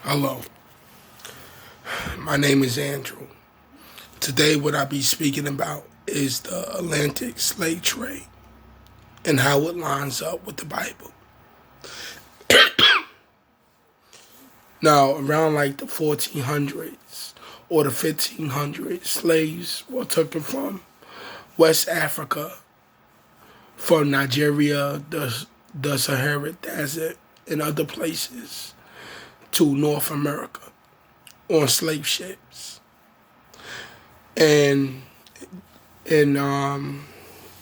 Hello, my name is Andrew. Today, what I'll be speaking about is the Atlantic slave trade and how it lines up with the Bible. Now, around like the 1400s or the 1500s, slaves were taken from West Africa, from Nigeria, the Sahara Desert, and other places to North America on slave ships. And and I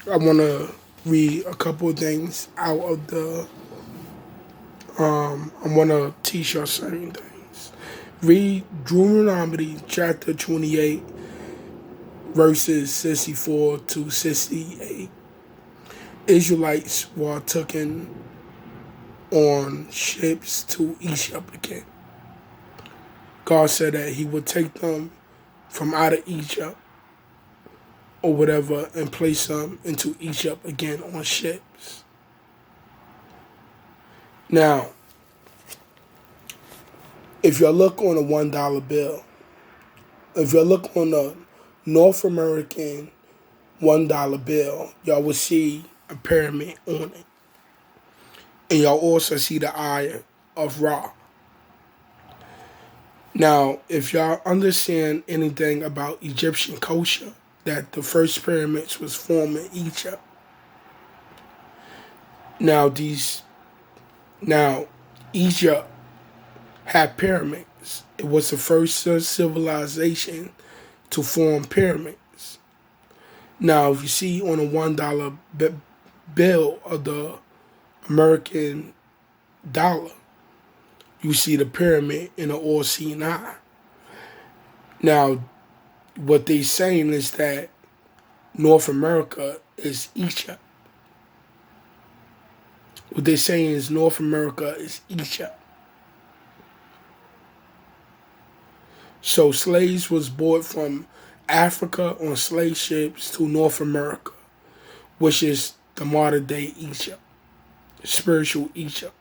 want to read a couple of things out of the. I want to teach you certain things. Read Deuteronomy chapter 28, verses 64 to 68. Israelites were taken on ships to Egypt again. God said that He would take them from out of Egypt or whatever and place them into Egypt again on ships. Now, if you look on a $1 bill, if you look on the North American $1 bill, y'all will see a pyramid on it. And y'all also see the eye of Ra. Now, if y'all understand anything about Egyptian culture, that the first pyramids was formed in Egypt. Now Egypt had pyramids. It was the first civilization to form pyramids. Now, if you see on a $1 bill of the American dollar, you see the pyramid in the all-seeing eye. Now, what they're saying is that North America is Egypt. What they're saying is North America is Egypt. So slaves was brought from Africa on slave ships to North America, which is the modern day Egypt, spiritual Egypt.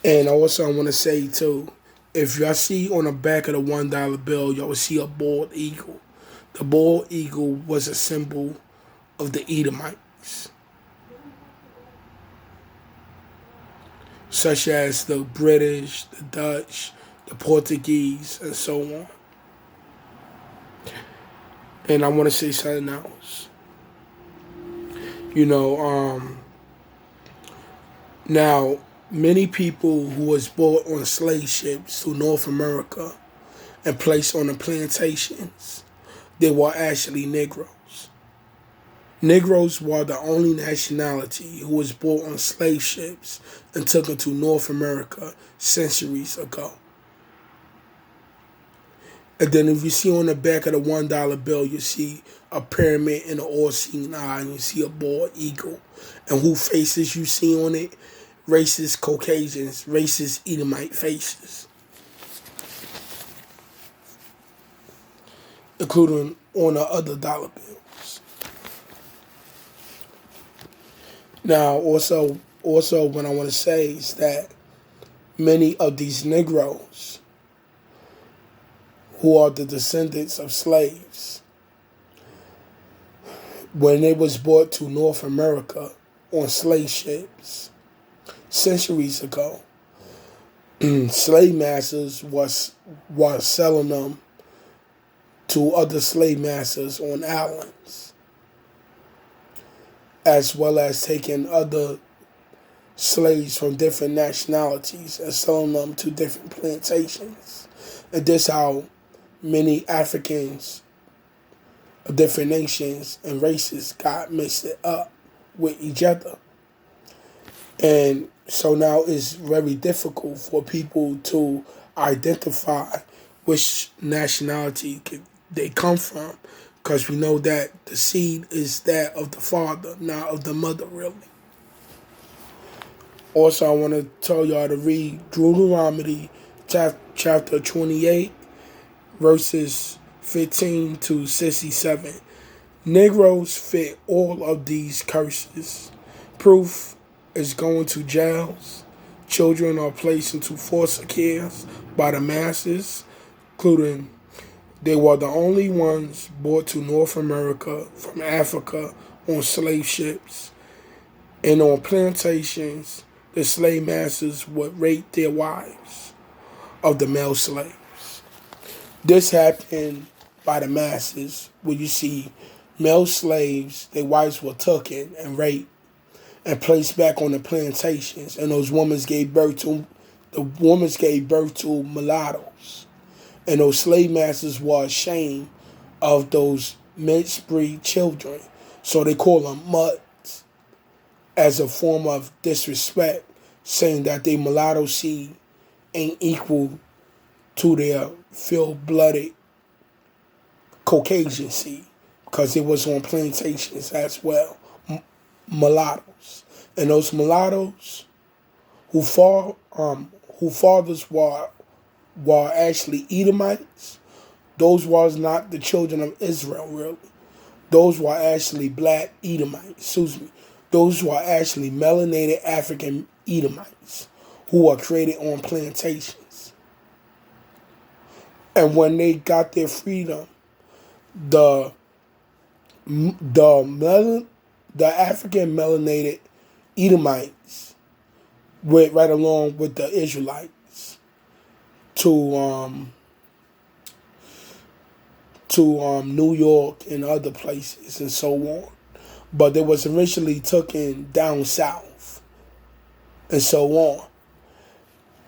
And also I want to say too, if y'all see on the back of the $1 bill, y'all will see a bald eagle. The bald eagle was a symbol of the Edomites, such as the British, the Dutch, the Portuguese, and so on. And I want to say something else. Now many people who was brought on slave ships to North America and placed on the plantations, they were actually Negroes. Negroes were the only nationality who was brought on slave ships and taken to North America centuries ago. And then if you see on the back of the $1 bill, you see a pyramid and an all-seeing eye, and you see a bald eagle. And who faces you see on it? Racist Caucasians, racist Edomite faces, including on the other dollar bills. Now, also what I want to say is that many of these Negroes who are the descendants of slaves, when they was brought to North America on slave ships centuries ago, slave masters was selling them to other slave masters on islands, as well as taking other slaves from different nationalities and selling them to different plantations. And this how many Africans of different nations and races got mixed up with each other. And so now it's very difficult for people to identify which nationality they come from, because we know that the seed is that of the father, not of the mother, really. Also, I want to tell y'all to read Deuteronomy chapter 28, verses 15 to 67. Negroes fit all of these curses. Proof is going to jails, children are placed into foster care by the masses, including they were the only ones brought to North America from Africa on slave ships. And on plantations, the slave masters would rape their wives of the male slaves. This happened by the masses, where you see male slaves, their wives were taken and raped and placed back on the plantations, and the women gave birth to mulattoes, and those slave masters were ashamed of those mixed breed children, so they call them mutts as a form of disrespect, saying that their mulatto seed ain't equal to their full-blooded Caucasian seed, because it was on plantations as well, mulattoes, and those mulattoes who fathers were actually Edomites. Those was not the children of Israel, really. Those were actually black Edomites. Excuse me. Those were actually melanated African Edomites who were created on plantations. And when they got their freedom, the African melanated Edomites went right along with the Israelites to New York and other places and so on. But they was eventually taken down south and so on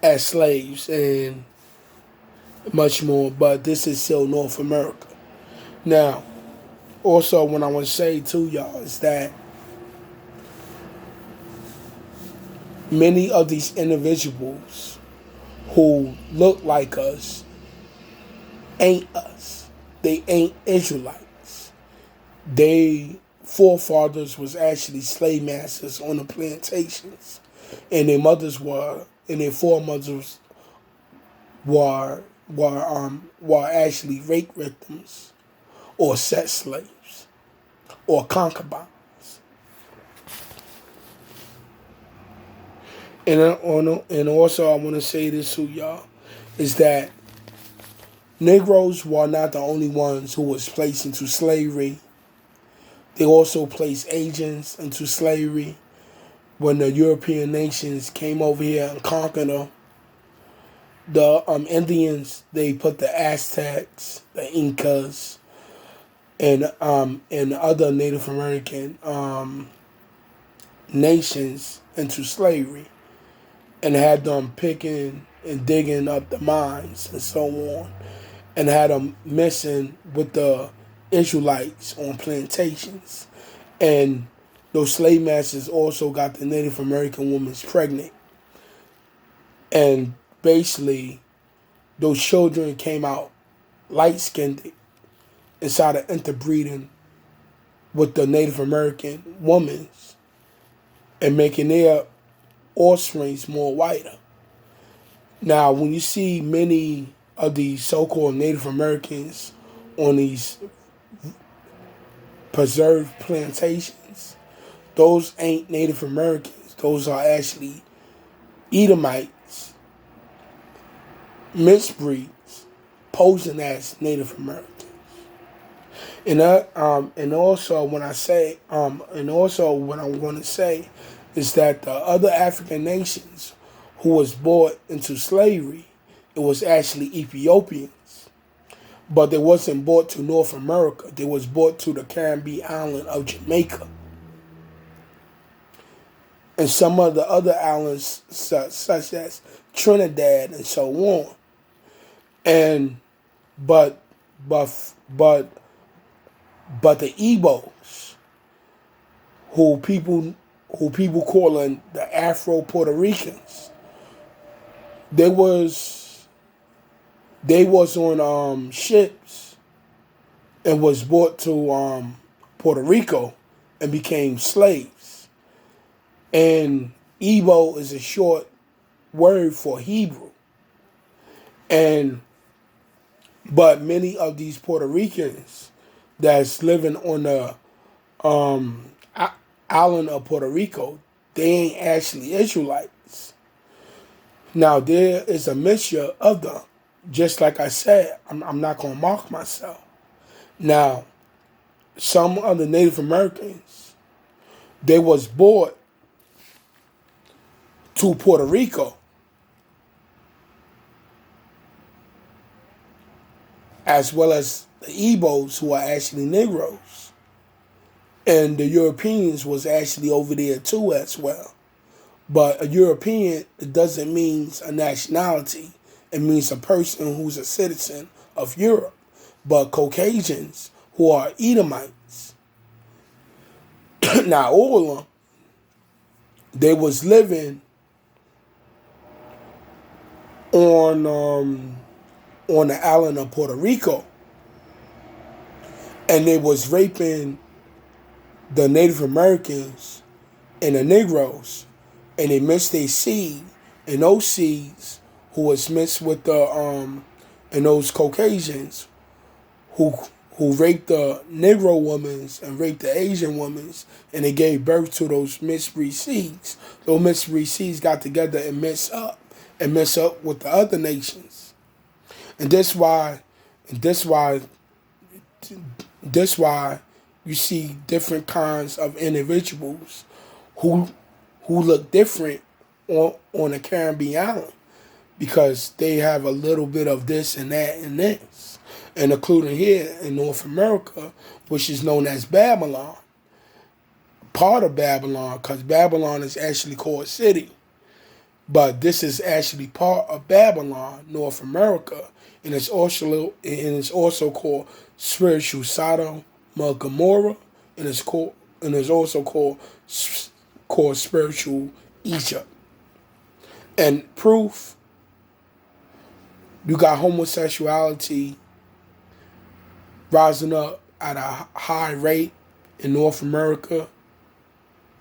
as slaves and much more. But this is still North America. Now, also what I want to say to y'all is that many of these individuals who look like us ain't us. They ain't Israelites. They forefathers was actually slave masters on the plantations, and their mothers were, and their foremothers were actually rape victims or sex slaves or concubines. And also I want to say this to y'all is that Negroes were not the only ones who was placed into slavery. They also placed Asians into slavery when the European nations came over here and conquered them. The Indians, they put the Aztecs, the Incas, and other Native American nations into slavery and had them picking and digging up the mines and so on, and had them messing with the Israelites on plantations. And those slave masters also got the Native American women pregnant. And basically, those children came out light-skinned and started interbreeding with the Native American women and making their offsprings more whiter. Now, when you see many of these so-called Native Americans on these preserved plantations, those ain't Native Americans. Those are actually Edomites, mixed breeds, posing as Native Americans. And also when I say and also what I'm going to say is that the other African nations who was brought into slavery, it was actually Ethiopians, but they wasn't brought to North America. They was brought to the Caribbean island of Jamaica and some of the other islands such as Trinidad and so on. And but but the Igbos, who people calling the Afro Puerto Ricans, they was on ships and was brought to Puerto Rico and became slaves. And Igbo is a short word for Hebrew. But many of these Puerto Ricans that's living on the island of Puerto Rico, they ain't actually Israelites. Now there is a mixture of them. Just like I said, I'm not gonna mock myself. Now, some of the Native Americans, they was brought to Puerto Rico, as well as the Igbos, who are actually Negroes. And the Europeans was actually over there too as well. But a European, it doesn't mean a nationality. It means a person who's a citizen of Europe. But Caucasians, who are Edomites, now all of them, they was living on the island of Puerto Rico, and they was raping the Native Americans and the Negroes, and they mixed their seed, and those seeds who was mixed with the and those Caucasians who raped the Negro women and raped the Asian women, and they gave birth to those mixed breed seeds. Those mixed breed seeds got together and mixed up with the other nations, and that's why you see different kinds of individuals who look different on a Caribbean island, because they have a little bit of this and that and this. And including here in North America, which is known as Babylon, part of Babylon, because Babylon is actually called a city. But this is actually part of Babylon, North America, and it's also called spiritual Sodom and Gomorrah, and it's also called spiritual Egypt. And proof, you got homosexuality rising up at a high rate in North America.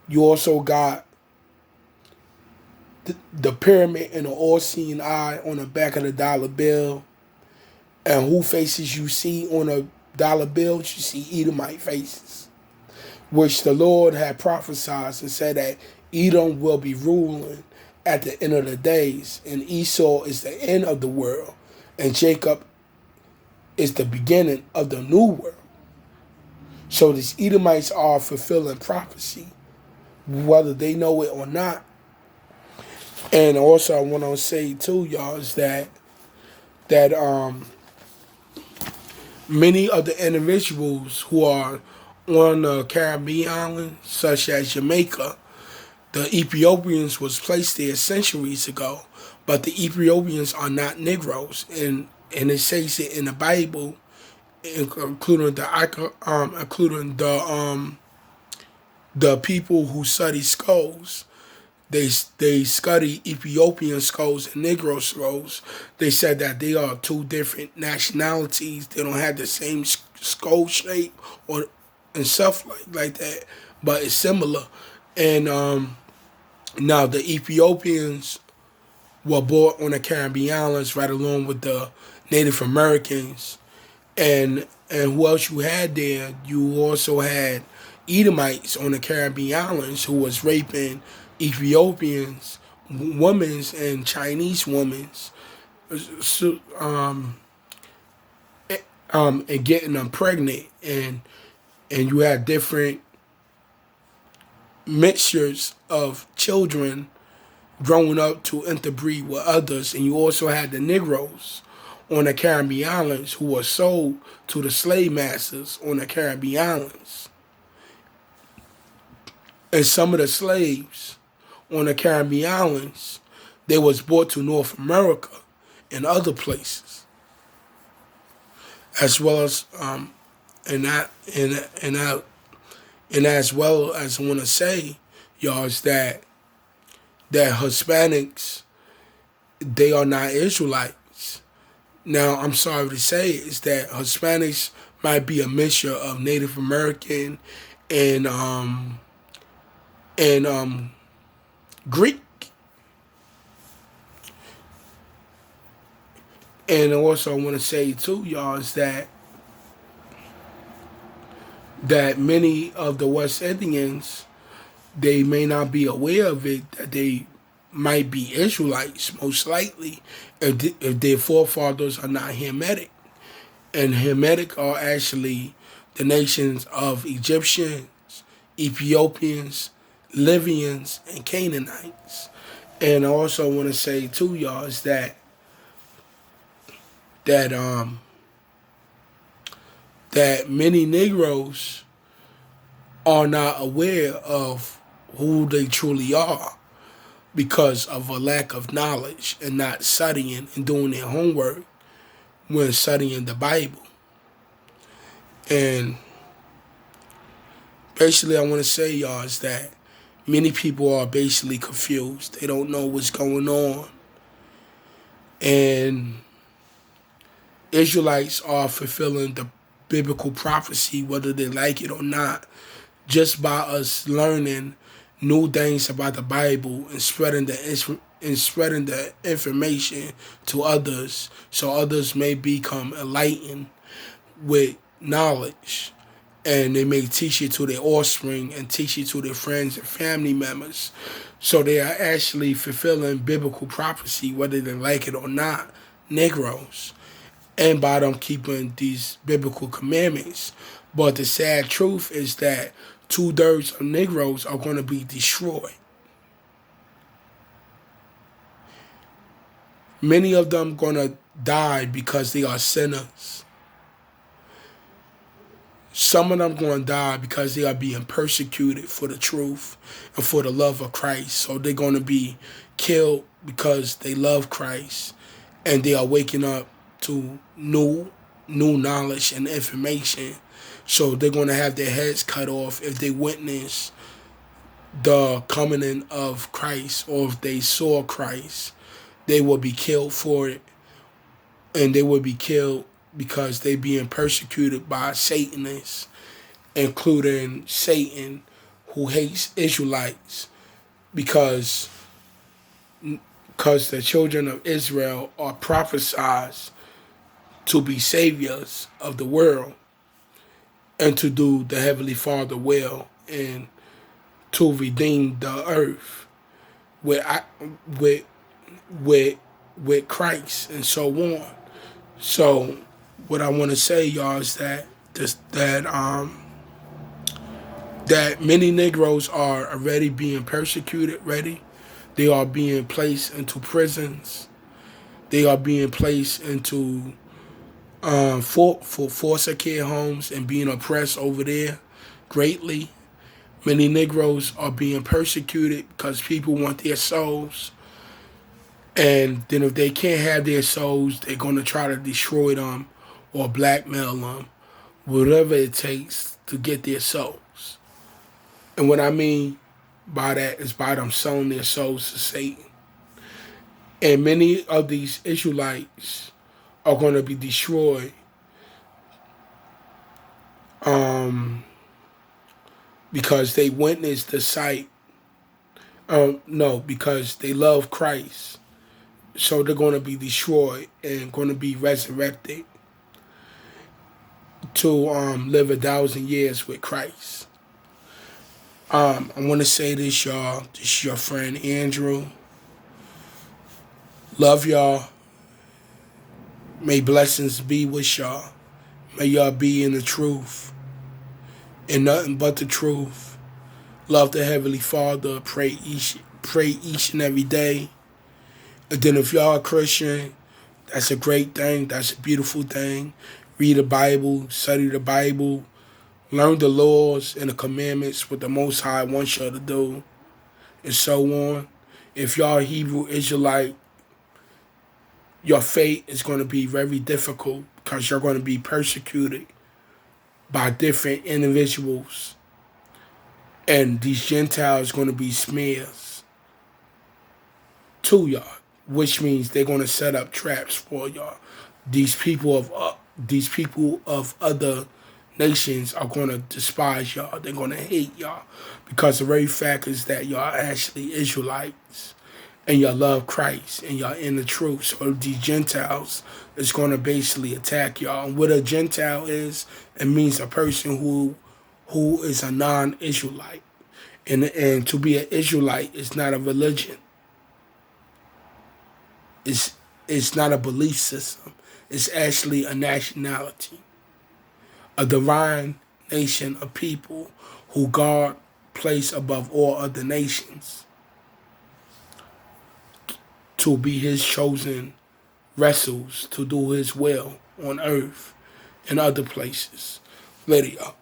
You also got the pyramid and the all-seeing eye on the back of the dollar bill. And who faces you see on a dollar bill? You see Edomite faces, which the Lord had prophesied and said that Edom will be ruling at the end of the days, and Esau is the end of the world, and Jacob is the beginning of the new world. So these Edomites are fulfilling prophecy, whether they know it or not. And also, I want to say too, y'all, is that many of the individuals who are on the Caribbean islands, such as Jamaica, the Ethiopians was placed there centuries ago, but the Ethiopians are not Negroes, and it says it in the Bible, including the people who study skulls. They study Ethiopian skulls and Negro skulls. They said that they are two different nationalities. They don't have the same skull shape and stuff like that, but it's similar. And now the Ethiopians were born on the Caribbean islands right along with the Native Americans, and who else you had there? You also had Edomites on the Caribbean islands who was raping Ethiopians, women and Chinese women, so, and getting them pregnant, and you had different mixtures of children growing up to interbreed with others, and you also had the Negroes on the Caribbean islands who were sold to the slave masters on the Caribbean islands. And some of the slaves on the Caribbean islands, they was brought to North America and other places, as well as and as well as I want to say, y'all, is that Hispanics, they are not Israelites. Now, I'm sorry to say, is that Hispanics might be a mixture of Native American and Greek. And also, I want to say too, y'all, is that many of the West Indians, they may not be aware of it, that they might be Israelites, most likely, if their forefathers are not Hamitic. And Hamitic are actually the nations of Egyptians, Ethiopians, Libyans, and Canaanites. And I also want to say to y'all is that that many Negroes are not aware of who they truly are because of a lack of knowledge and not studying and doing their homework when studying the Bible. And basically, I want to say, y'all, is that many people are basically confused. They don't know what's going on. And Israelites are fulfilling the biblical prophecy, whether they like it or not, just by us learning new things about the Bible and spreading the information to others, so others may become enlightened with knowledge, and they may teach it to their offspring and teach it to their friends and family members. So they are actually fulfilling biblical prophecy, whether they like it or not, Negroes, and by them keeping these biblical commandments. But the sad truth is that 2/3 of Negroes are going to be destroyed. Many of them going to die because they are sinners. Some of them going to die because they are being persecuted for the truth and for the love of Christ. So they're going to be killed because they love Christ and they are waking up to new knowledge and information. So they're going to have their heads cut off if they witness the coming in of Christ, or if they saw Christ, they will be killed for it. And they will be killed because they being persecuted by Satanists, including Satan, who hates Israelites because the children of Israel are prophesied to be saviors of the world and to do the Heavenly Father will and to redeem the earth with with Christ and so on. So what I want to say, y'all, is that that many Negroes are already being persecuted. They are being placed into prisons. They are being placed into for foster care homes and being oppressed over there greatly. Many Negroes are being persecuted because people want their souls. And then if they can't have their souls, they're going to try to destroy them or blackmail them, whatever it takes to get their souls. And what I mean by that is by them selling their souls to Satan. And many of these Israelites are going to be destroyed because they witnessed the sight. No, because they love Christ. So they're going to be destroyed and going to be resurrected to live 1,000 years with Christ. I want to say this, y'all. This is your friend Andrew. Love y'all. May blessings be with y'all. May y'all be in the truth and nothing but the truth. Love the Heavenly Father. Pray each and every day. And then if y'all are Christian, that's a great thing. That's a beautiful thing. Read the Bible, study the Bible, learn the laws and the commandments, what the Most High wants y'all to do, and so on. If y'all are Hebrew Israelite, your fate is going to be very difficult because you're going to be persecuted by different individuals. And these Gentiles are going to be smears to y'all, which means they're going to set up traps for y'all. These people of other nations are going to despise y'all. They're going to hate y'all because the very fact is that y'all are actually Israelites and y'all love Christ and y'all in the truth. So these Gentiles is going to basically attack y'all. And what a Gentile is, it means a person who is a non-Israelite. And to be an Israelite is not a religion. It's not a belief system. It's actually a nationality, a divine nation of people who God placed above all other nations to be his chosen vessels to do his will on earth and other places. Lydia.